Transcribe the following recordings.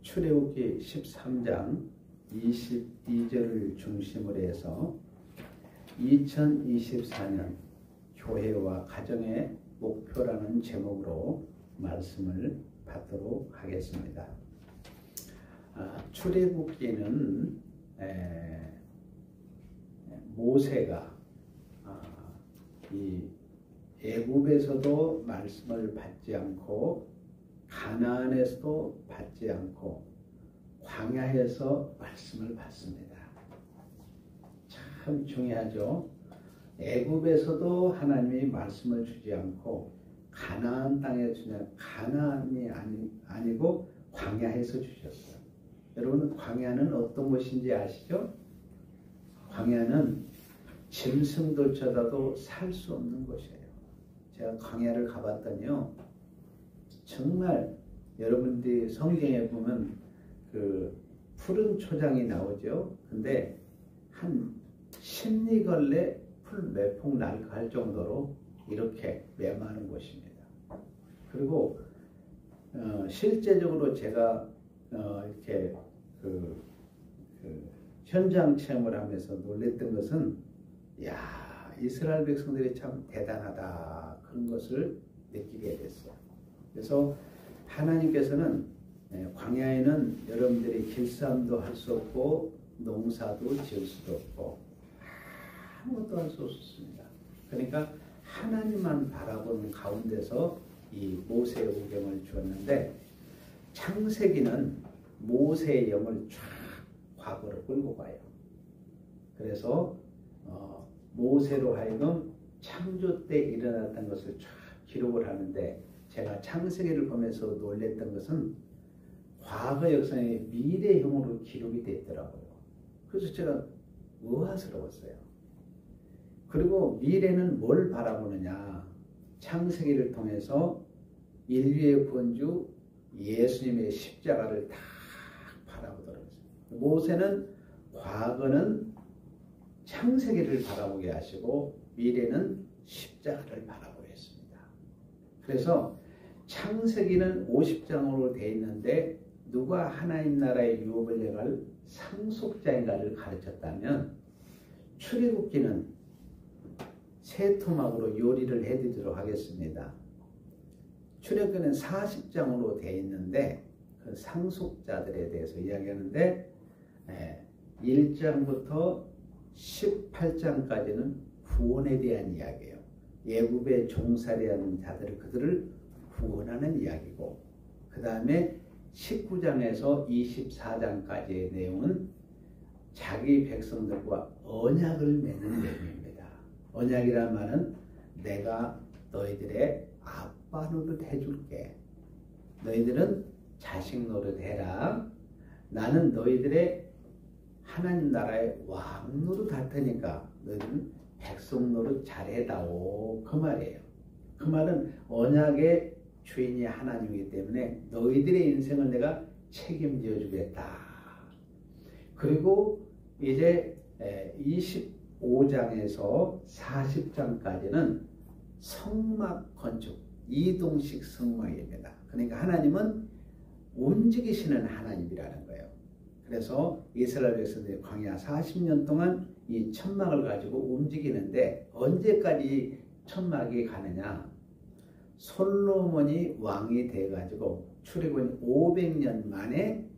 출애굽기 13장 22절을 중심으로 해서 2024년 교회와 가정의 목표라는 제목으로 말씀을 받도록 하겠습니다. 출애굽기는 모세가 이 애굽에서도 말씀을 받지 않고 가나안에서도 받지 않고 광야에서 말씀을 받습니다. 참 중요하죠. 애굽에서도 하나님이 말씀을 주지 않고 가나안 땅에 주냐, 가나안이 아니고 광야에서 주셨어요. 여러분, 광야는 어떤 곳인지 아시죠? 광야는 짐승도 쳐다도 살 수 없는 곳이에요. 제가 광야를 가봤더니요, 정말 여러분들이 성경에 보면 그 푸른 초장이 나오죠. 근데 한 십리걸레 풀 몇 폭 날할 정도로 이렇게 메마른 곳입니다. 그리고 실제적으로 제가 이렇게 현장 체험을 하면서 놀랬던 것은, 야, 이스라엘 백성들이 참 대단하다, 그런 것을 느끼게 됐어요. 그래서 하나님께서는 광야에는 여러분들이 길쌈도 할 수 없고 농사도 지을 수도 없고 아무것도 할 수 없었습니다. 그러니까 하나님만 바라보는 가운데서 이 모세의 오경을 주었는데, 창세기는 모세의 영을 쫙 과거로 끌고 가요. 그래서 모세로 하여금 창조 때 일어났던 것을 쫙 기록을 하는데, 제가 창세기를 보면서 놀랬던 것은 과거 역사의 미래형으로 기록이 됐더라고요. 그래서 제가 의아스러웠어요. 그리고 미래는 뭘 바라보느냐, 창세기를 통해서 인류의 구원주 예수님의 십자가를 다 바라보도록 했어요. 모세는 과거는 창세기를 바라보게 하시고 미래는 십자가를 바라보게 했습니다. 그래서 창세기는 50장으로 되어 있는데 누가 하나님 나라의 유업을 내갈 상속자인가를 가르쳤다면, 출애굽기는 세 토막으로 요리를 해드리도록 하겠습니다. 출애굽기는 40장으로 되어 있는데 그 상속자들에 대해서 이야기하는데, 1장부터 18장까지는 구원에 대한 이야기예요. 애굽에 종살이하는 자들을, 그들을 구원하는 이야기고, 그 다음에 19장에서 24장까지의 내용은 자기 백성들과 언약을 맺는 내용입니다. 언약이란 말은 내가 너희들의 아빠 노릇 해줄게. 너희들은 자식 노릇 해라. 나는 너희들의 하나님 나라의 왕 노릇 할 테니까 너희들은 백성 노릇 잘해다오, 그 말이에요. 그 말은 언약의 주인이 하나님이기 때문에 너희들의 인생을 내가 책임져 주겠다. 그리고 이제 25장에서 40장까지는 성막 건축, 이동식 성막입니다. 그러니까 하나님은 움직이시는 하나님이라는 거예요. 그래서 이스라엘 백성들이 광야 40년 동안 이 천막을 가지고 움직이는데, 언제까지 천막이 가느냐? 솔로몬이 왕이 돼가지고 출애굽 500년 만에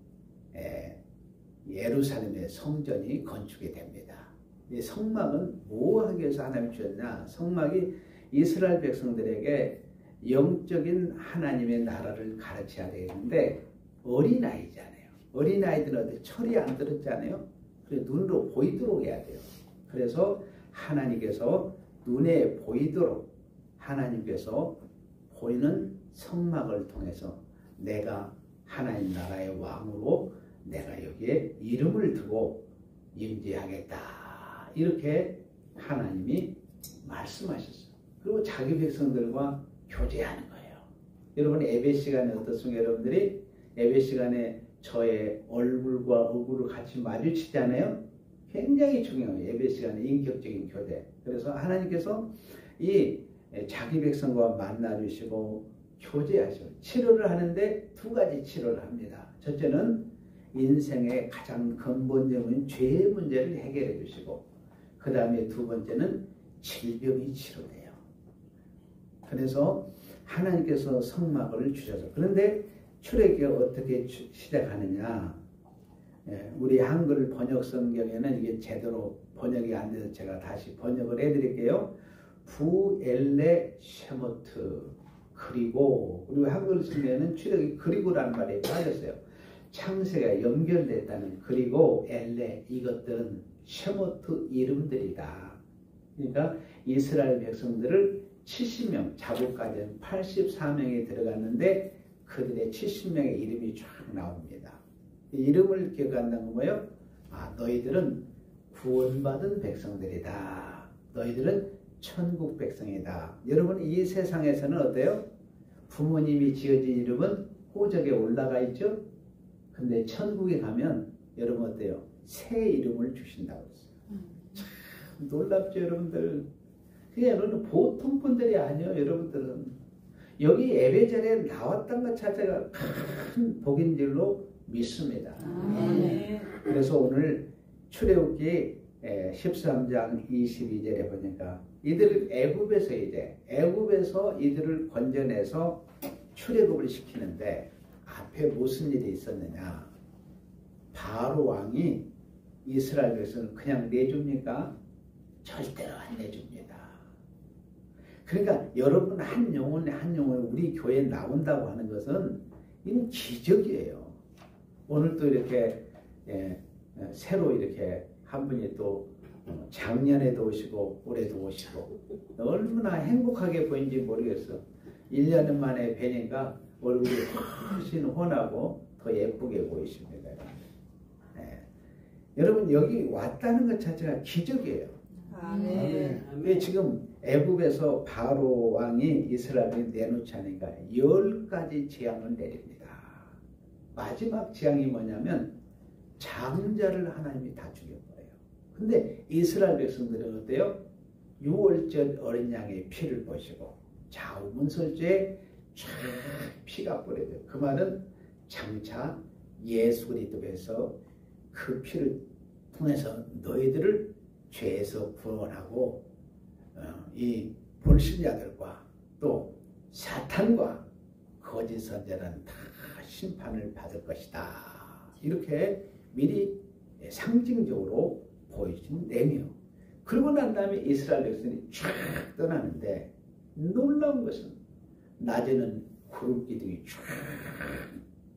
예루살렘의 성전이 건축이 됩니다. 이 성막은 뭐 하기 위해서 하나님 주셨냐? 성막이 이스라엘 백성들에게 영적인 하나님의 나라를 가르쳐야 되는데, 어린아이잖아요. 어린아이들은 어디 철이 안 들었잖아요. 그래서 눈으로 보이도록 해야 돼요. 그래서 하나님께서 눈에 보이도록, 하나님께서 보이는 성막을 통해서 내가 하나님 나라의 왕으로 내가 여기에 이름을 두고 임재하겠다, 이렇게 하나님이 말씀하셨어요. 그리고 자기 백성들과 교제하는 거예요. 여러분, 예배 시간에 어떻습니까? 여러분들이 예배 시간에 저의 얼굴과 얼굴을 같이 마주치잖아요. 굉장히 중요해요. 예배 시간에 인격적인 교제. 그래서 하나님께서 이 자기 백성과 만나주시고 교제하시고 치료를 하는데 두 가지 치료를 합니다. 첫째는 인생의 가장 근본적인 죄의 문제를 해결해 주시고 그 다음에 두 번째는 질병이 치료돼요. 그래서 하나님께서 성막을 주셔서 그런데 출애굽이 어떻게 시작하느냐 우리 한글 번역 성경에는 이게 제대로 번역이 안 돼서 제가 다시 번역을 해드릴게요. 부엘레 쉐모트 그리고 우리 한글 성경에는 출애굽이 그리고라는 말이 빠졌어요. 창세가 연결됐다는 그리고 엘레 이것들은 쉐모트 이름들이다. 그러니까 이스라엘 백성들을 70명 자국까지는 84명이 들어갔는데 그들의 70명의 이름이 쫙 나옵니다. 이름을 기억한다는 건 뭐예요? 너희들은 구원받은 백성들이다. 너희들은 천국 백성이다. 여러분 이 세상에서는 어때요? 부모님이 지어진 이름은 호적에 올라가 있죠? 근데 천국에 가면 여러분 어때요? 새 이름을 주신다고 했어요. 참 놀랍죠 여러분들. 그게 여러분 보통 분들이 아니에요 여러분들은. 여기 예배전에 나왔던 것 자체가 큰 복인 줄로 믿습니다. 그래서 오늘 출애굽기 13장 22절에 보니까 이들을 애굽에서 이들을 건져내서 출애굽을 시키는데 앞에 무슨 일이 있었느냐. 바로 왕이 이스라엘 백성을 그냥 내줍니까? 절대로 안 내줍니다. 그러니까 여러분 한 영혼이 우리 교회에 나온다고 하는 것은 이는 기적이에요. 오늘 또 이렇게 새로 이렇게 한 분이 또 작년에도 오시고 올해도 오시고 얼마나 행복하게 보인지 모르겠어. 1년 만에 뵈니까 얼굴이 훨씬 환하고 더 예쁘게 보이십니다. 여러분 여기 왔다는 것 자체가 기적이에요. 왜 지금 애굽에서 바로 왕이 이스라엘을 내놓지 않으니까 10가지 재앙을 내립니다. 마지막 재앙이 뭐냐면 장자를 하나님이 다 죽여버려요. 근데 이스라엘 백성들은 어때요? 6월절 어린 양의 피를 보시고 자우문설주에 쫙 피가 뿌려져요. 그 말은 장차 예수 그리스도께서 그 피를 통해서 너희들을 죄에서 구원하고 이 불신자들과 또 사탄과 거짓 선자는 다 심판을 받을 것이다. 이렇게 미리 상징적으로 보여준 내용. 그러고 난 다음에 이스라엘 백성이 쫙 떠나는데 놀라운 것은 낮에는 구름 기둥이 쫙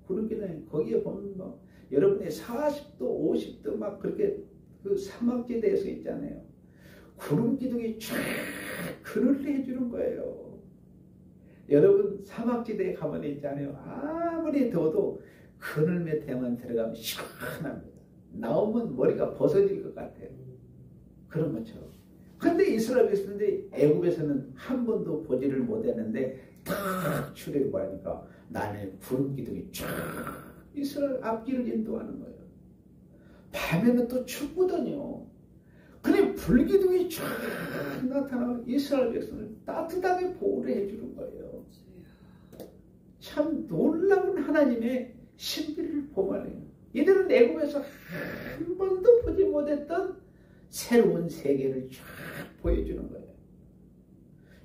구름 기둥이 거기에 보면 뭐 여러분의 40도 50도 막 그렇게 그 사막지대에서 있잖아요. 구름 기둥이 쫙 그늘을 해주는 거예요. 여러분 사막지대에 가면 있잖아요. 아무리 더워도 그늘 밑에만 들어가면 시원합니다. 나오면 머리가 벗어질 것 같아요. 그런 것처럼. 그런데 이스라엘 백성들이 애굽에서는 한 번도 보지를 못했는데 딱 출애굽하니까 나는 구름 기둥이 쫙 이스라엘 앞길을 인도하는 거예요. 밤에는 또 춥거든요. 그래 불기둥이 쫙 나타나면 이스라엘 백성을 따뜻하게 보호를 해주는 거예요. 참 놀라운 하나님의 신비를 보면해요. 이들은 애굽에서 한 번도 보지 못했던 새로운 세계를 쫙 보여주는 거예요.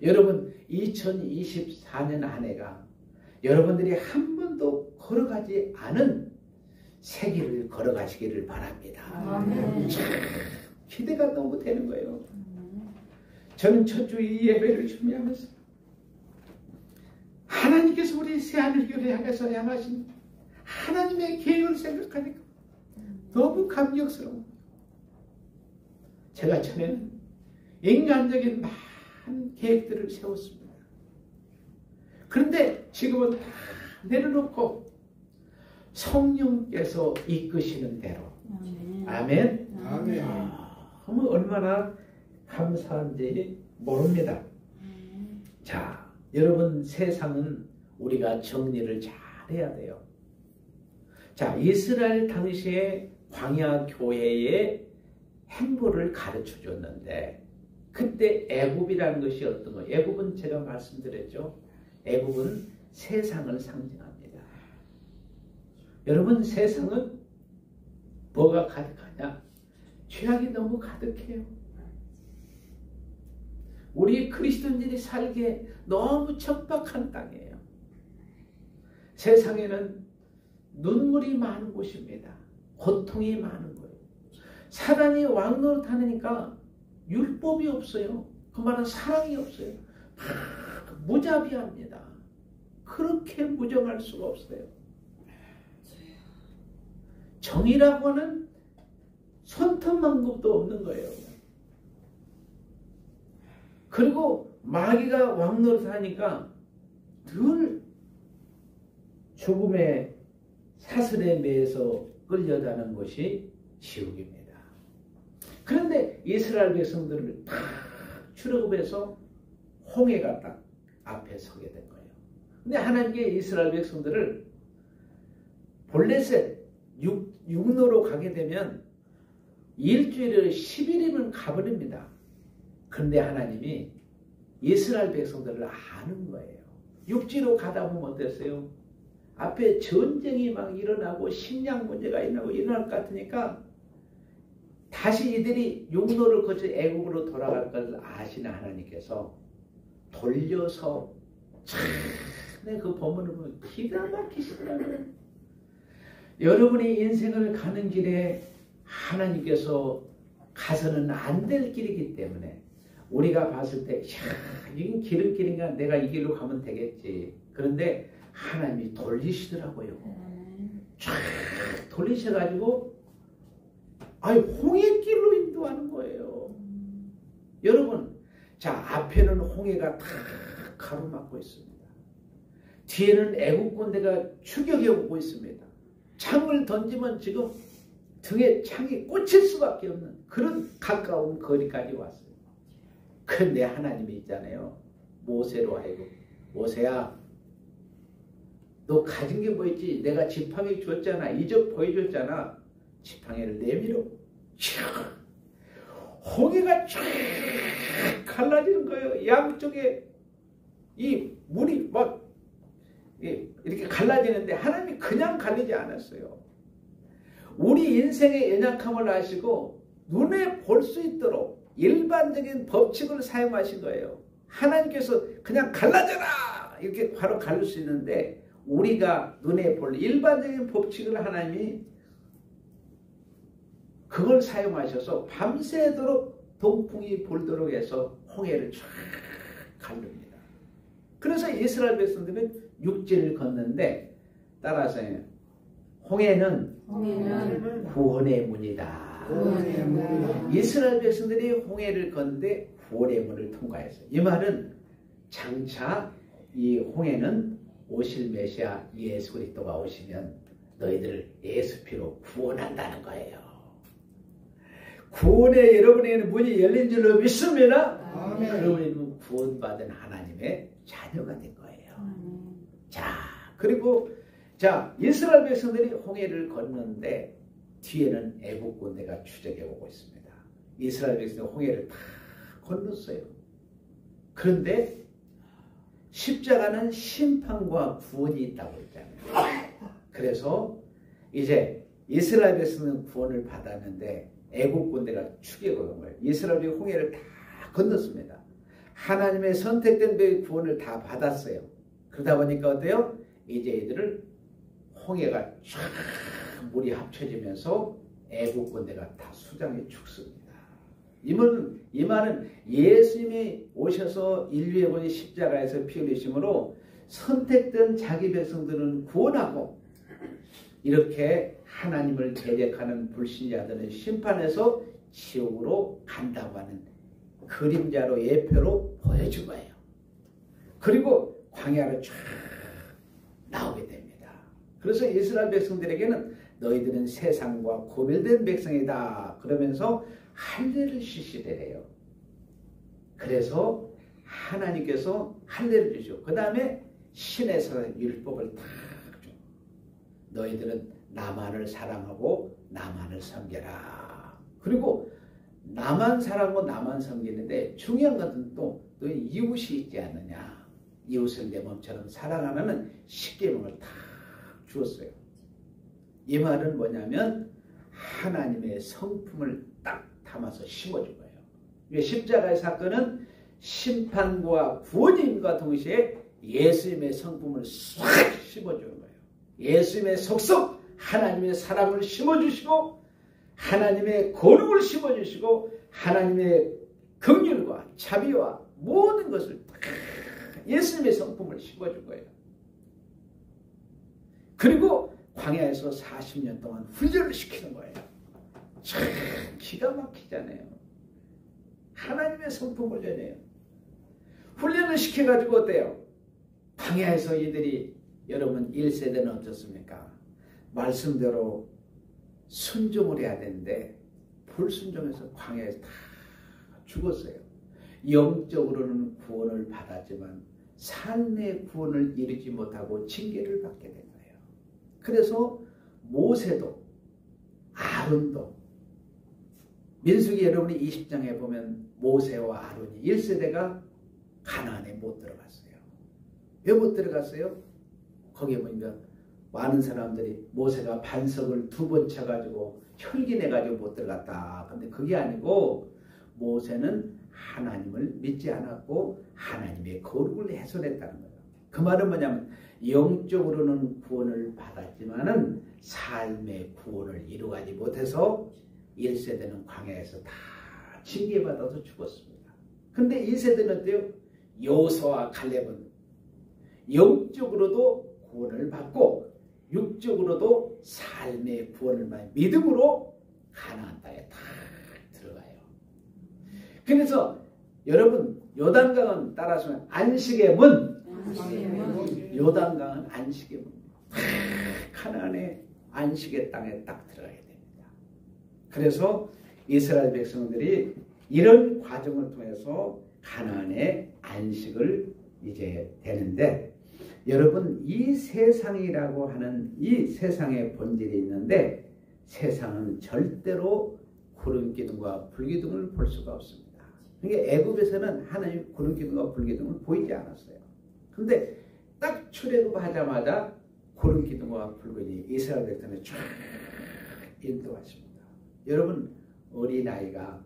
여러분 2024년 한 해가 여러분들이 한 번도 걸어가지 않은 세계를 걸어가시기를 바랍니다. 참 기대가 너무 되는 거예요. 저는 첫 주 이 예배를 준비하면서 하나님께서 우리 새하늘교회 향해서 향하신 하나님의 계획을 생각하니까 너무 감격스러워. 제가 전에는 인간적인 많은 계획들을 세웠습니다. 그런데 지금은 다 내려놓고 성령께서 이끄시는 대로. 아멘. 아멘. 얼마나 감사한지 모릅니다. 자, 여러분 세상은 우리가 정리를 잘 해야 돼요. 자, 이스라엘 당시에 광야 교회의 행보를 가르쳐 줬는데 그때 애굽이라는 것이 어떤 거예요? 애굽은 제가 말씀드렸죠. 애굽은 세상을 상징합니다. 여러분, 세상은 뭐가 가득하냐? 죄악이 너무 가득해요. 우리 그리스도인들이 살기에 너무 척박한 땅이에요. 세상에는 눈물이 많은 곳입니다. 고통이 많은 거예요. 사단이 왕노릇하니까 율법이 없어요. 그 말은 사랑이 없어요. 무자비합니다. 그렇게 무정할 수가 없어요. 정의라고 하는 손톱만큼도 없는 거예요. 그리고 마귀가 왕노릇하니까 늘 죽음의 사슬에 매여서 끌려가는 것이 지옥입니다. 그런데 이스라엘 백성들을 다 출애굽해서 홍해가 딱 앞에 서게 된 거예요. 근데 하나님께 이스라엘 백성들을 볼레셋 육로로 가게 되면 일주일을 10일이면 가버립니다. 그런데 하나님이 이스라엘 백성들을 아는 거예요. 육지로 가다 보면 어땠어요? 앞에 전쟁이 막 일어나고 식량 문제가 일어날 것 같으니까 다시 이들이 육로를 거쳐 애국으로 돌아갈 것을 아시는 하나님께서 돌려서 참 그 본문을 보면 기가 막히시더라고요. 여러분이 인생을 가는 길에 하나님께서 가서는 안 될 길이기 때문에 우리가 봤을 때 이건 기름길인가 내가 이 길로 가면 되겠지. 그런데 하나님이 돌리시더라고요. 쫙 돌리셔가지고 홍해길로 인도하는 거예요. 여러분, 자, 앞에는 홍해가 다 가로막고 있습니다. 뒤에는 애국 군대가 추격해 오고 있습니다. 창을 던지면 지금 등에 창이 꽂힐 수밖에 없는 그런 가까운 거리까지 왔어요. 그런데 하나님이 있잖아요. 모세로 하여금, 모세야, 너 가진 게 뭐 있지? 내가 지팡이 줬잖아. 이적 보여줬잖아. 지팡이를 내밀어. 홍해가 쫙 갈라지는 거예요. 양쪽에 이 물이 막 이렇게 갈라지는데 하나님이 그냥 갈리지 않았어요. 우리 인생의 연약함을 아시고 눈에 볼 수 있도록 일반적인 법칙을 사용하신 거예요. 하나님께서 그냥 갈라져라! 이렇게 바로 갈릴 수 있는데 우리가 눈에 볼 일반적인 법칙을 하나님이 그걸 사용하셔서 밤새도록 동풍이 불도록 해서 홍해를 쫙 갈릅니다. 그래서 이스라엘 백성들은 육지를 걷는데 따라서 홍해는 구원의 문이다. 이스라엘 백성들이 홍해를 걷는데 구원의 문을 통과했어요. 이 말은 장차 이 홍해는 오실 메시아 예수 그리스도가 오시면 너희들을 예수 피로 구원한다는 거예요. 구원의 여러분에게는 문이 열린 줄로 믿습니다. 여러분은 구원받은 하나님의 자녀가 된 거예요. 자, 그리고 자, 이스라엘 백성들이 홍해를 걷는데 뒤에는 애국 군대가 추적해 오고 있습니다. 이스라엘 백성들이 홍해를 다 건넜어요. 그런데 십자가는 심판과 구원이 있다고 했잖아요. 그래서 이제 이스라엘 백성은 구원을 받았는데 애국 군대가 추격해 온 거예요. 이스라엘이 홍해를 다 건넜습니다. 하나님의 선택된 배의 구원을 다 받았어요. 그러다 보니까 어때요? 이제 이들을 홍해가 쫙 물이 합쳐지면서 애국 군대가 다 수장에 죽습니다. 이 말은 예수님이 오셔서 인류의 본이 십자가에서 피 흘리심으로 선택된 자기 백성들은 구원하고 이렇게 하나님을 대적하는 불신자들은 심판해서 지옥으로 간다고 하는 그림자로 예표로 보여준 거예요. 그리고 광야로 쫙 나오게 됩니다. 그래서 이스라엘 백성들에게는 너희들은 세상과 구별된 백성이다 그러면서 할례를 실시되래요. 그래서 하나님께서 할례를 주시고 그 다음에 신에서 율법을 다 줘. 너희들은 나만을 사랑하고 나만을 섬겨라. 그리고 나만 사랑하고 나만 섬기는데 중요한 것은 또 너희 이웃이 있지 않느냐. 이웃을 내 몸처럼 사랑하라는 십계명을 다 주었어요. 이 말은 뭐냐면 하나님의 성품을 딱 담아서 심어준 거예요. 십자가의 사건은 심판과 구원임과 동시에 예수님의 성품을 싹 심어주는 거예요. 예수님의 속속 하나님의 사랑을 심어주시고 하나님의 거룩을 심어주시고 하나님의 긍휼과 자비와 모든 것을 예수님의 성품을 심어준 거예요. 그리고 광야에서 40년 동안 훈련을 시키는 거예요. 참 기가 막히잖아요. 하나님의 성품을 전해요. 훈련을 시켜가지고 어때요? 광야에서 이들이 여러분 1세대는 어떻습니까? 말씀대로 순종을 해야 되는데 불순종해서 광야에서 다 죽었어요. 영적으로는 구원을 받았지만 삶의 구원을 이루지 못하고 징계를 받게 된 거예요. 그래서 모세도 아론도 민수기 여러분이 20장에 보면 모세와 아론이 1세대가 가나안에 못 들어갔어요. 왜 못 들어갔어요? 거기에 보니까 많은 사람들이 모세가 반석을 2번 쳐가지고 혈기내가지고 못 들어갔다. 근데 그게 아니고 모세는 하나님을 믿지 않았고 하나님의 거룩을 훼손했다는 거예요. 그 말은 뭐냐면 영적으로는 구원을 받았지만은 삶의 구원을 이루어가지 못해서 1세대는 광야에서 다 징계받아서 죽었습니다. 근데 2세대는 어때요? 여호수아와 칼렙은 영적으로도 구원을 받고 육적으로도 삶의 구원을 받는 믿음으로 가나안 땅에 다 들어가요. 그래서 여러분 요단강은 따라서 안식의 문, 요단강은 안식의 문, 가나안의 안식의 땅에 딱 들어가야 됩니다. 그래서 이스라엘 백성들이 이런 과정을 통해서 가나안의 안식을 이제 되는데 여러분 이 세상이라고 하는 이 세상의 본질이 있는데 세상은 절대로 구름기둥과 불기둥을 볼 수가 없습니다. 그러니까 애굽에서는 하나님 구름기둥과 불기둥을 보이지 않았어요. 근데 딱 출애굽하자마자 구름기둥과 불기둥이 이스라엘 백성을 쫙 인도하십니다. 여러분 어린아이가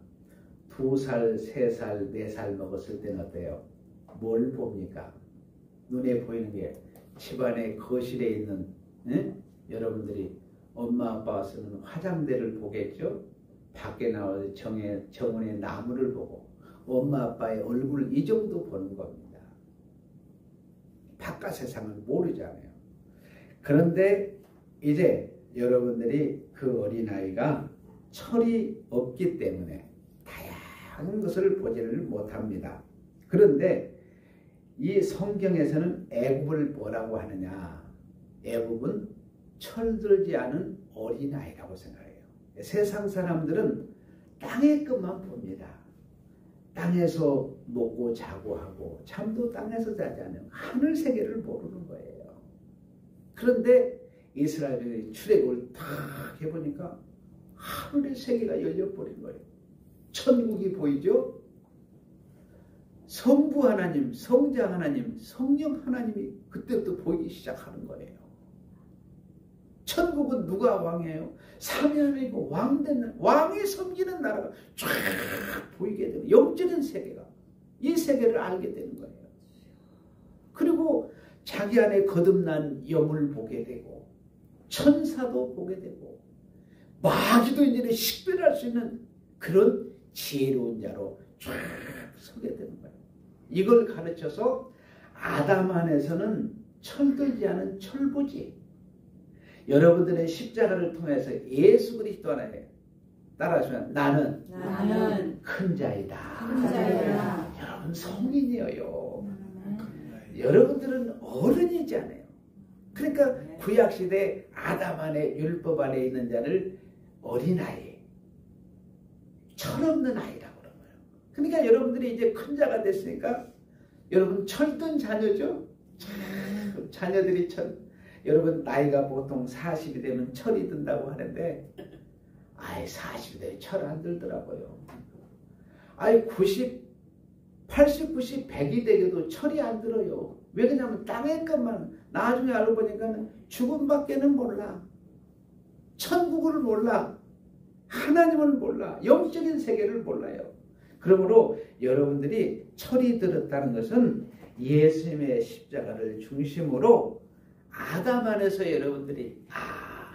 2살, 3살, 4살 먹었을 때는 어때요? 뭘 봅니까? 눈에 보이는 게 집안의 거실에 있는 여러분들이 엄마 아빠가 쓰는 화장대를 보겠죠? 밖에 나와서 정원의 나무를 보고 엄마 아빠의 얼굴을 이 정도 보는 겁니다. 바깥 세상을 모르잖아요. 그런데 이제 여러분들이 그 어린아이가 철이 없기 때문에 다양한 것을 보지를 못합니다. 그런데 이 성경에서는 애굽을 뭐라고 하느냐? 애굽은 철들지 않은 어린아이라고 생각해요. 세상 사람들은 땅의 것만 봅니다. 땅에서 먹고 자고 하고 잠도 땅에서 자지 않으면 하늘 세계를 모르는 거예요. 그런데 이스라엘이 출애굽을 딱 해보니까 하늘의 세계가 열려버린 거예요. 천국이 보이죠? 성부 하나님, 성자 하나님, 성령 하나님이 그때부터 보이기 시작하는 거예요. 천국은 누가 왕이에요? 삼위하나님이고 왕이 섬기는 나라가 쫙 보이게 되고 영적인 세계가 이 세계를 알게 되는 거예요. 그리고 자기 안에 거듭난 영을 보게 되고 천사도 보게 되고 마귀도 이제 식별할 수 있는 그런 지혜로운 자로 쫙 서게 되는 거예요. 이걸 가르쳐서 아담 안에서는 철들지 않은 철부지. 여러분들의 십자가를 통해서 예수 그리스도 안에 따라하시면 나는 큰 자이다. 여러분 성인이에요. 여러분들은 어른이잖아요. 그러니까 구약시대 아담 안에 율법 안에 있는 자를 어린아이, 철없는 아이라고 그런 거예요. 그러니까 여러분들이 이제 큰 자가 됐으니까 여러분 철든 자녀죠. 자녀들이 여러분 나이가 보통 40이 되면 철이 든다고 하는데 아예 40이 되면 철 안 들더라고요. 아예 90, 80, 90, 100이 되게도 철이 안 들어요. 왜 그러냐면 땅의 것만, 나중에 알고 보니까 죽음밖에는 몰라. 천국을 몰라. 하나님을 몰라. 영적인 세계를 몰라요. 그러므로 여러분들이 철이 들었다는 것은 예수님의 십자가를 중심으로 아담 안에서 여러분들이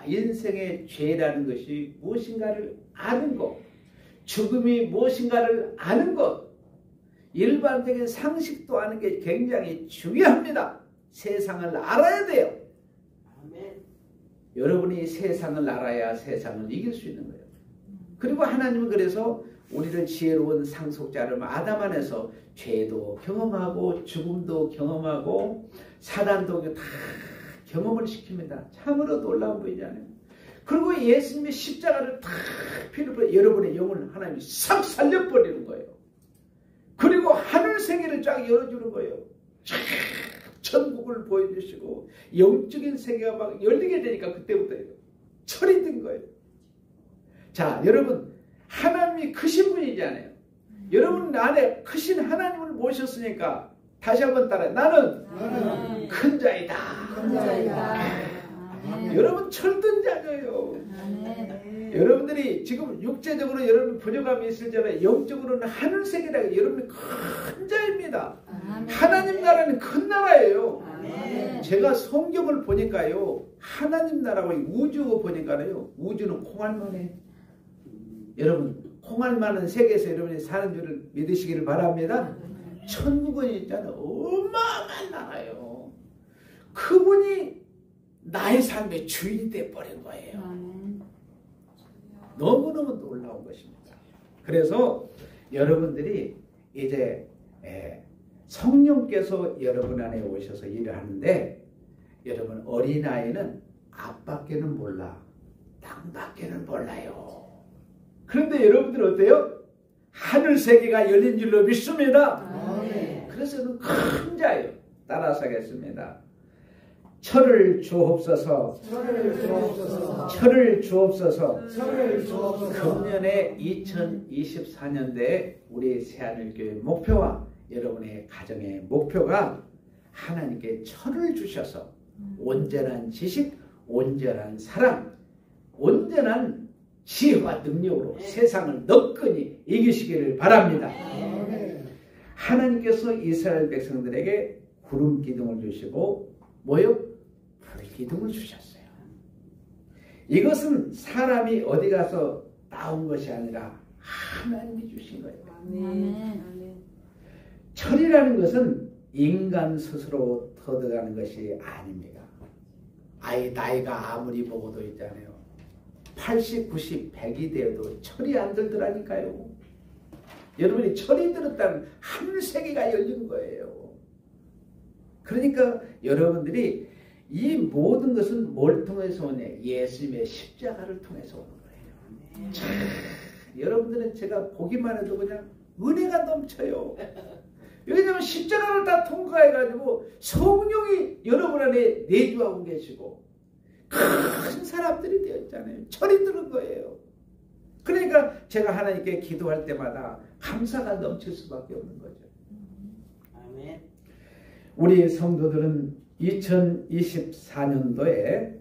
인생의 죄라는 것이 무엇인가를 아는 것, 죽음이 무엇인가를 아는 것, 일반적인 상식도 아는 게 굉장히 중요합니다. 세상을 알아야 돼요. 아멘. 여러분이 세상을 알아야 세상을 이길 수 있는 거예요. 그리고 하나님은 그래서 우리를 지혜로운 상속자를 아담 안에서 죄도 경험하고 죽음도 경험하고 사단도 다 경험을 시킵니다. 참으로 놀라운 분이잖아요. 그리고 예수님의 십자가를 다 피를 여러분의 영혼을 하나님이 싹 살려버리는 거예요. 그리고 하늘 세계를 쫙 열어주는 거예요. 천국을 보여주시고 영적인 세계가 막 열리게 되니까 그때부터 철이 든 거예요. 자, 여러분 하나님이 크신 분이잖아요. 여러분 안에 크신 하나님을 모셨으니까 다시 한번 따라해. 나는 큰 자이다. 여러분 철든 자녀예요. 여러분들이 지금 육체적으로 여러분 부족함이 있을지라도 영적으로는 하늘 세계라고 여러분이 큰 자입니다. 하나님 나라는 큰 나라예요. 제가 성경을 보니까요, 하나님 나라고 우주 보니까요, 우주는 콩알만해. 여러분 콩알만한 세계에서 여러분이 사는 줄을 믿으시기를 바랍니다. 천국은 있잖아요. 어마어마한 나라예요. 그분이 나의 삶의 주인이 되어버린 거예요. 너무너무 놀라운 것입니다. 그래서 여러분들이 이제 성령께서 여러분 안에 오셔서 일을 하는데, 여러분 어린아이는 앞밖에는 몰라, 땅밖에는 몰라요. 그런데 여러분들 어때요? 하늘 세계가 열린 줄로 믿습니다. 그래서 저는 큰 자예요. 따라서 하겠습니다. 철을 주옵소서. 철을 주옵소서. 금년에 2024년도에 우리 새하늘교회 목표와 여러분의 가정의 목표가 하나님께 철을 주셔서 온전한 지식, 온전한 사랑, 온전한 지혜와 능력으로 세상을 너끈히 이기시기를 바랍니다. 하나님께서 이스라엘 백성들에게 구름 기둥을 주시고 뭐요? 불 기둥을 주셨어요. 이것은 사람이 어디 가서 따온 것이 아니라 하나님이 주신 거예요. 철이라는 것은 인간 스스로 터득하는 것이 아닙니다. 나이가 아무리 먹어도 있잖아요. 80, 90, 100이 되어도 철이 안 들더라니까요. 여러분이 철이 들었다는 하늘 세계가 열린 거예요. 그러니까 여러분들이 이 모든 것은 뭘 통해서 오냐? 예수님의 십자가를 통해서 오는 거예요. 참, 여러분들은 제가 보기만 해도 그냥 은혜가 넘쳐요. 왜냐하면 십자가를 다 통과해가지고 성령이 여러분 안에 내주하고 계시고 큰 사람들이 되었잖아요. 철이 드는 거예요. 그러니까 제가 하나님께 기도할 때마다 감사가 넘칠 수밖에 없는 거죠. 아멘. 우리 성도들은 2024년도에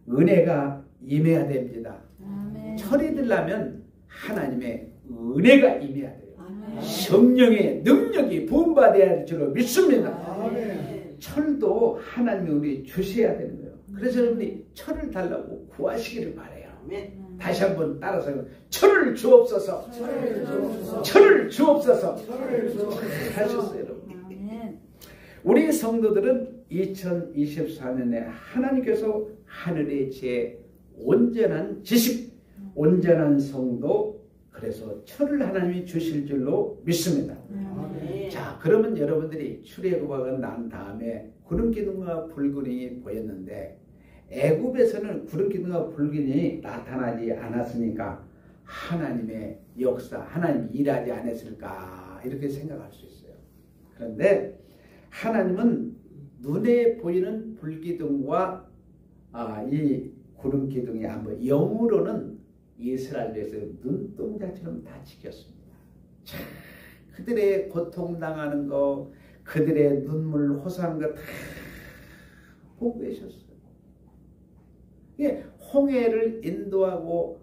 은혜가 임해야 됩니다. 아멘. 철이 들려면 하나님의 은혜가 임해야 돼요. 아멘. 성령의 능력이 부음받아야 할 줄로 믿습니다. 아멘. 철도 하나님이 우리 주셔야 되는 거예요. 그래서 여러분이 철을 달라고 구하시기를 바라요. 아멘. 다시 한번 따라서 철을 주옵소서. 철을 주옵소서. 하셨어요, 여러분. 우리 성도들은 2024년에 하나님께서 하늘의 지혜, 온전한 지식, 온전한 성도, 그래서 철을 하나님이 주실 줄로 믿습니다. 자, 그러면 여러분들이 출애굽하고 난 다음에 구름기둥과 불기둥이 보였는데, 애굽에서는 구름기둥과 불기둥이 나타나지 않았으니까 하나님의 역사, 하나님이 일하지 않았을까 이렇게 생각할 수 있어요. 그런데 하나님은 눈에 보이는 불기둥과 이 구름기둥이 한번 영으로는 이스라엘에서 눈동자처럼 다 지켰습니다. 참, 그들의 고통당하는 거, 그들의 눈물 호소하는 거 다 보고 계셨어요. 예, 홍해를 인도하고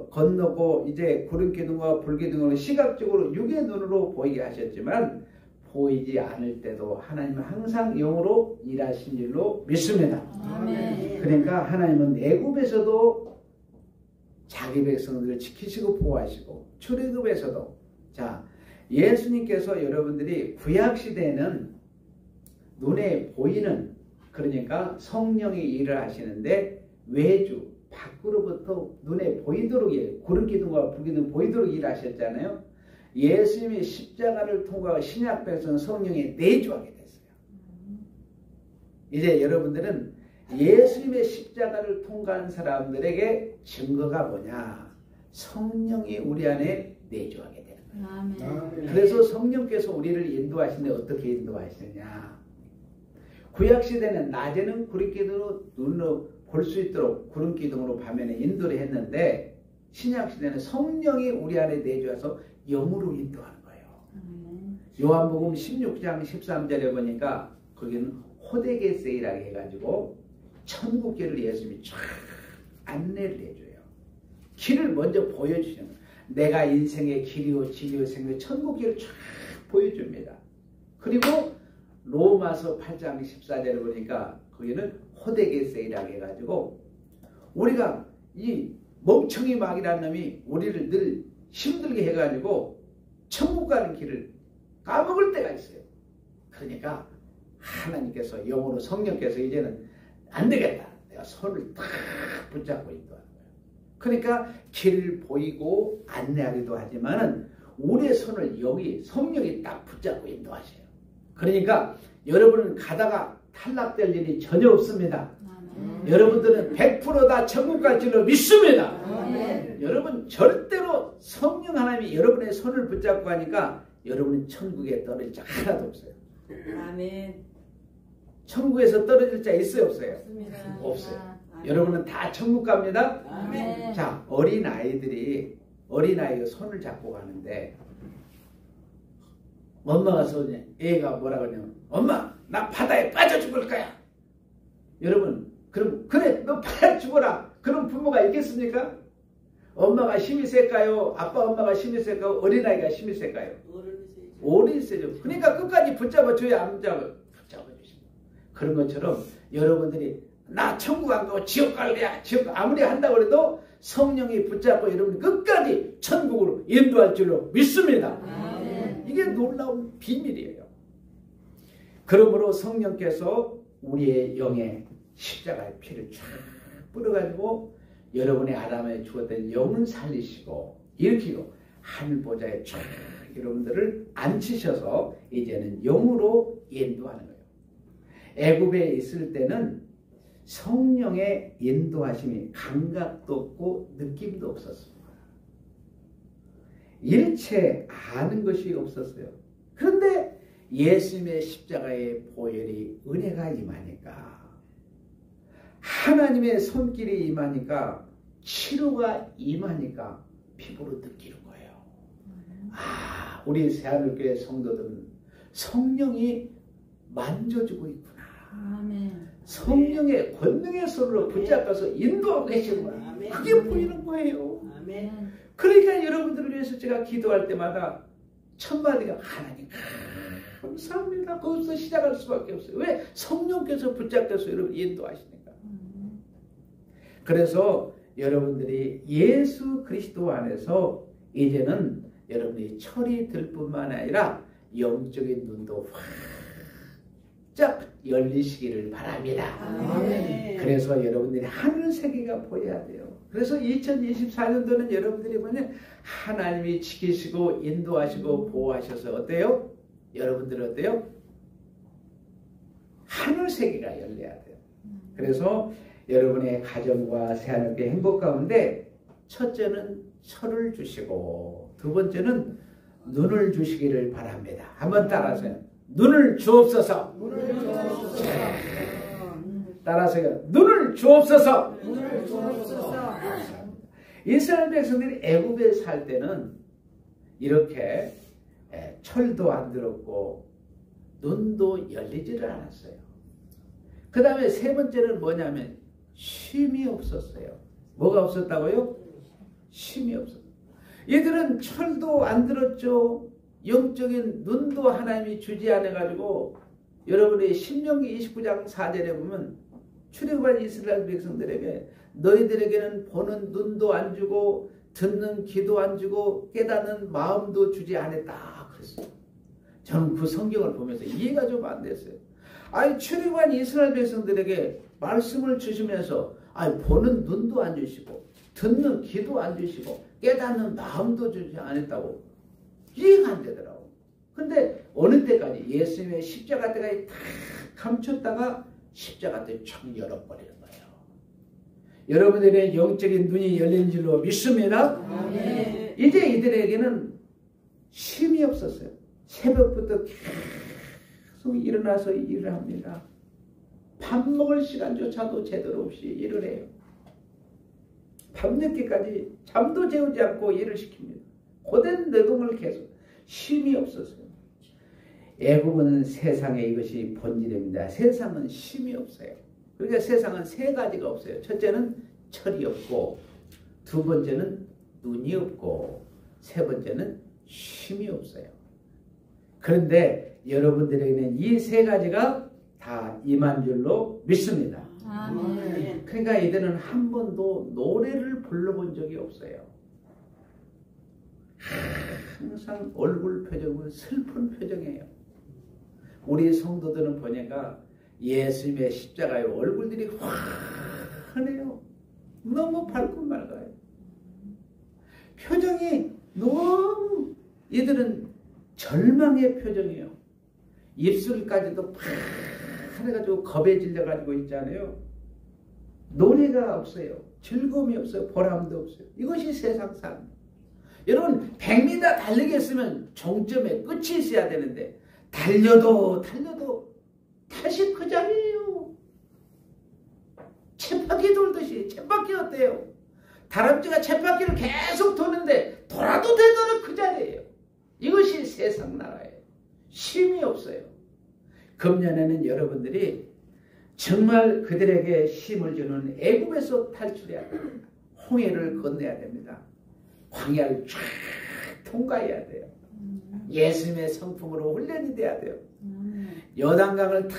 건너고 이제 구름기둥과 불기둥으로 시각적으로 육의 눈으로 보이게 하셨지만 보이지 않을 때도 하나님은 항상 영으로 일하신 줄로 믿습니다. 아멘. 그러니까 하나님은 애굽에서도 자기 백성들을 지키시고 보호하시고 출애굽에서도 자 예수님께서 여러분들이 구약시대에는 눈에 보이는 그러니까 성령이 일을 하시는데 외주 밖으로부터 눈에 보이도록 구름기둥과 불기둥 보이도록 일하셨잖아요. 예수님의 십자가를 통과하고 신약 백성 성령이 내주하게 됐어요. 이제 여러분들은 예수님의 십자가를 통과한 사람들에게 증거가 뭐냐? 성령이 우리 안에 내주하게 되는 거예요. 아멘. 그래서 성령께서 우리를 인도하시는데 어떻게 인도하시느냐? 구약시대는 낮에는 구름기둥으로 눈으로 볼 수 있도록 구름기둥으로 밤에는 인도를 했는데 신약시대는 성령이 우리 안에 내주어서 영으로 인도하는 거예요. 요한복음 16장 13절에 보니까 거기는 호데게세이라고 해가지고 천국길을 예수님이 쫙 안내를 해줘요. 길을 먼저 보여주시는 거예요. 내가 인생의 길이요 진리요 생명 천국길을 쫙 보여줍니다. 그리고 로마서 8장 14절에 보니까 거기는 호데게세이라고 해가지고 우리가 이 멍청이 마귀라는 놈이 우리를 늘 힘들게 해가지고 천국 가는 길을 까먹을 때가 있어요. 그러니까 하나님께서 영으로 성령께서 이제는 안 되겠다. 내가 손을 탁 붙잡고 인도하는 거예요. 그러니까 길을 보이고 안내하기도 하지만은 우리의 손을 영이 성령이 딱 붙잡고 인도하셔요. 그러니까 여러분은 가다가 탈락될 일이 전혀 없습니다. 여러분들은 100% 다 천국 갈 줄로 믿습니다. 여러분 절대로 성령 하나님이 여러분의 손을 붙잡고 하니까 여러분은 천국에 떨어질 자 하나도 없어요. 아멘. 천국에서 떨어질 자 있어요 없어요? 없습니다. 없어요. 아멘. 여러분은 다 천국 갑니다. 아멘. 자 어린아이가 손을 잡고 가는데 엄마가 소리냐 애가 뭐라 그러냐면 엄마 나 바다에 빠져 죽을 거야. 여러분 그럼 그래 너 바다에 죽어라. 그럼 부모가 있겠습니까? 엄마가 힘이 셀까요? 아빠 엄마가 힘이 셀까요? 어린아이가 힘이 셀까요? 어린이 세죠. 그러니까 끝까지 붙잡아줘야 안 붙잡아주십니다. 그런 것처럼 여러분들이 나 천국 안 가고 지옥 갈래야 지옥 아무리 한다고 해도 성령이 붙잡고 여러분 끝까지 천국으로 인도할 줄로 믿습니다. 이게 놀라운 비밀이에요. 그러므로 성령께서 우리의 영에 십자가의 피를 쫙 뿌려가지고 여러분의 아담에 죽었던 영은 살리시고 일으키고 하늘보좌에 쫙 여러분들을 앉히셔서 이제는 영으로 인도하는 거예요. 애굽에 있을 때는 성령의 인도하심이 감각도 없고 느낌도 없었습니다. 일체 아는 것이 없었어요. 그런데 예수님의 십자가의 보혈이 은혜가 임하니까 하나님의 손길이 임하니까 치료가 임하니까 피부로 느끼는 거예요. 아, 우리 새하늘교회 성도들은 성령이 만져주고 있구나. 아멘. 성령의 권능의 손으로 붙잡아서 인도하고 계시구나. 그게 보이는 거예요. 아멘. 그러니까 여러분들을 위해서 제가 기도할 때마다 첫마디가 하나님 감사합니다. 거기서 시작할 수밖에 없어요. 왜? 성령께서 붙잡혀서 여러분 인도하시니까. 그래서 여러분들이 예수 그리스도 안에서 이제는 여러분이 철이 들 뿐만 아니라 영적인 눈도 활짝 열리시기를 바랍니다. 아멘. 그래서 여러분들이 하늘 세계가 보여야 돼요. 그래서 2024년도는 여러분들이 보면 하나님이 지키시고 인도하시고 보호하셔서 어때요? 여러분들은 어때요? 하늘 세계가 열려야 돼요. 그래서 여러분의 가정과 새하늘교회 행복 가운데 첫째는 철을 주시고 두 번째는 눈을 주시기를 바랍니다. 한번 따라하세요. 눈을 주옵소서. 따라하세요. 눈을 주옵소서. 눈을 주옵소서. 이스라엘 백성들이 애굽에 살 때는 이렇게 철도 안 들었고 눈도 열리지를 않았어요. 그 다음에 세 번째는 뭐냐면 쉼이 없었어요. 뭐가 없었다고요? 쉼이 없었어요. 얘들은 철도 안 들었죠. 영적인 눈도 하나님이 주지 않아가지고 여러분의 신명기 29장 4절에 보면 출애굽한 이스라엘 백성들에게 너희들에게는 보는 눈도 안 주고 듣는 귀도 안 주고 깨닫는 마음도 주지 않았다 그랬어요. 저는 그 성경을 보면서 이해가 좀 안 됐어요. 아니 출애굽한 이스라엘 백성들에게 말씀을 주시면서 아니 보는 눈도 안 주시고 듣는 귀도 안 주시고 깨닫는 마음도 주지 않았다고 이해가 안 되더라고. 근데 어느 때까지 예수님의 십자가 때까지 다 감췄다가 십자가 때 쫙 열어버리는 거예요. 여러분들의 영적인 눈이 열린 줄로 믿습니다. 네. 이제 이들에게는 쉼이 없었어요. 새벽부터 계속 일어나서 일을 합니다. 밥 먹을 시간조차도 제대로 없이 일을 해요. 밤늦게까지 잠도 재우지 않고 일을 시킵니다. 고된 노동을 계속 쉼이 없었어요. 애굽은 세상에 이것이 본질입니다. 세상은 쉼이 없어요. 그러니까 세상은 세 가지가 없어요. 첫째는 철이 없고, 두 번째는 눈이 없고, 세 번째는 쉼이 없어요. 그런데 여러분들에게는 이 세 가지가 다 임한 줄로 믿습니다. 아멘. 그러니까 이들은 한 번도 노래를 불러본 적이 없어요. 항상 얼굴 표정은 슬픈 표정이에요. 우리 성도들은 보니까 예수님의 십자가에 얼굴들이 환해요. 너무 밝고 맑아요. 표정이 너무 이들은 절망의 표정이에요. 입술까지도 파래가지고 겁에 질려가지고 있잖아요. 노래가 없어요. 즐거움이 없어요. 보람도 없어요. 이것이 세상 삶. 여러분 100m 달리겠으면 종점에 끝이 있어야 되는데 달려도 다시 그 자리예요. 쳇바퀴 돌듯이 쳇바퀴 어때요? 다람쥐가 쳇바퀴를 계속 도는데 돌아도 되도록 그 자리예요. 이것이 세상 나라예요. 쉼이 없어요. 금년에는 여러분들이 정말 그들에게 쉼을 주는 애굽에서 탈출해야 됩니다. 홍해를 건너야 됩니다. 광야를 쫙 통과해야 돼요. 예수님의 성품으로 훈련이 돼야 돼요. 요단강을 탁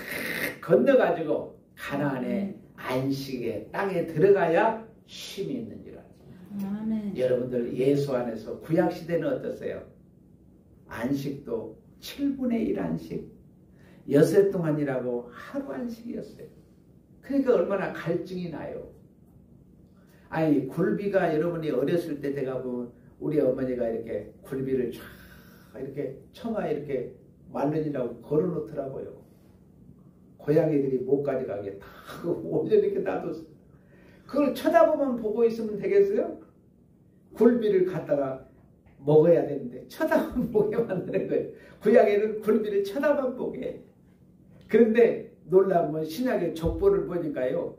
건너가지고 가나안의 안식의 땅에 들어가야 쉼이 있는 줄 알아요. 여러분들 예수 안에서 구약시대는 어떠세요? 안식도 7분의 1 안식, 엿새 동안이라고 하루 안식이었어요. 그러니까 얼마나 갈증이 나요. 아니 굴비가 여러분이 어렸을 때 제가 보면 우리 어머니가 이렇게 굴비를 쫙 이렇게 처마에 이렇게 말른이라고 걸어놓더라고요. 고양이들이 못 가져가게 다 올려 이렇게 놔뒀어요. 그걸 쳐다보면 보고 있으면 되겠어요? 굴비를 갖다가 먹어야 되는데 쳐다만 보게 만드는 거예요. 구약에는 굴비를 쳐다만 보게 해요. 그런데 놀라운 건 신약의 족보를 보니까요.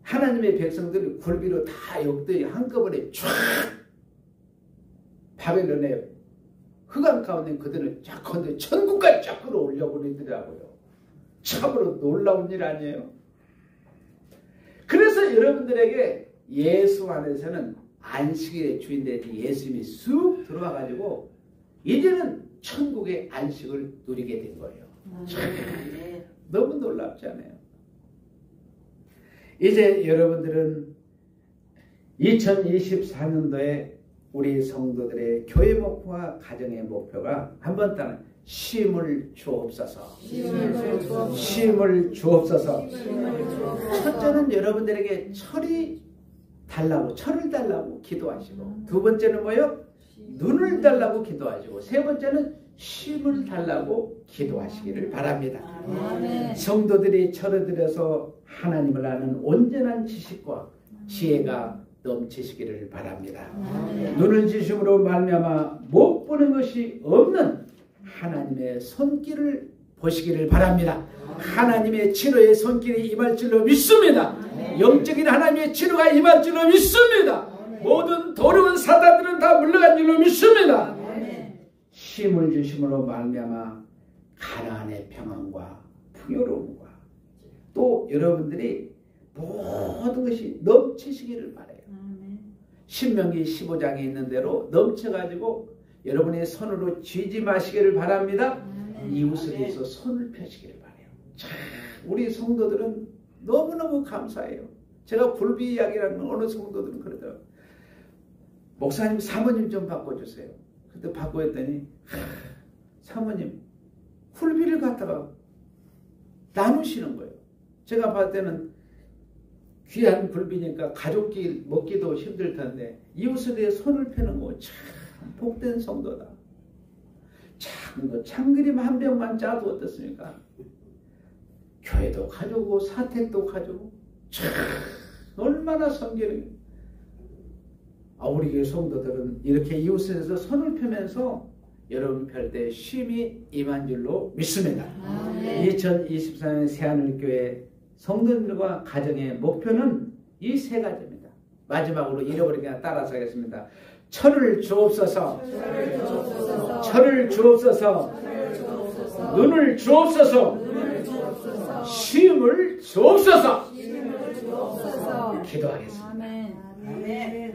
하나님의 백성들이 굴비로 다 역들이 한꺼번에 쫙 바벨론에 흑암 가운데 그들은 쫙 건데 천국까지 쫙 끌어올려 버리더라고요. 참으로 놀라운 일 아니에요? 그래서 여러분들에게 예수 안에서는 안식의 주인되는 예수님이 쑥 들어와가지고 이제는 천국의 안식을 누리게 된 거예요. 너무 놀랍지 않아요? 이제 여러분들은 2024년도에 우리 성도들의 교회 목표와 가정의 목표가 한번 따라 쉼을 주옵소서. 쉼을 주옵소서. 첫째는 여러분들에게 철을 달라고 기도하시고, 두 번째는 뭐요? 눈을 달라고 기도하시고, 세 번째는 쉼을 달라고 기도하시기를 바랍니다. 성도들이 철을 들여서 하나님을 아는 온전한 지식과 지혜가 넘치시기를 바랍니다. 눈을 지심으로 말미암아 못 보는 것이 없는 하나님의 손길을 보시기를 바랍니다. 하나님의 치료의 손길이 임할 줄로 믿습니다. 영적인 하나님의 치료가 임할 줄로 믿습니다. 모든 더러운 사단들은 다 물러간 줄로 믿습니다. 쉼을 주심으로 말미암아 가나안의 평안과 풍요로움과 또 여러분들이 모든 것이 넘치시기를 바라요. 신명기 15장에 있는 대로 넘쳐가지고 여러분의 손으로 쥐지 마시기를 바랍니다. 이웃을 위해서 손을 펴시기를 바라요. 참 우리 성도들은 너무너무 감사해요. 제가 굴비 이야기라는 어느 성도들은 그러더라고요. 목사님 사모님 좀 바꿔주세요. 그때 바꿔했더니 사모님 굴비를 갖다가 나누시는 거예요. 제가 봤을 때는 귀한 굴비니까 가족끼리 먹기도 힘들 텐데 이웃을 위해 손을 펴는 거 참 복된 성도다. 작은 거 참그림 한 병만 짜도 어떻습니까? 교회도 가져오고 사택도 가져오고 참 얼마나 섬기는. 우리 교회 성도들은 이렇게 이웃에서 손을 펴면서 여러분 펼 때 쉼이 임한 줄로 믿습니다. 2024년 새하늘교회 성도들과 가정의 목표는 이 세 가지입니다. 마지막으로 잃어버리게 따라서 하겠습니다. 철을 주옵소서. 철을 주옵소서. 눈을 주옵소서. 쉼을 주옵소서. 기도하겠습니다. 하나님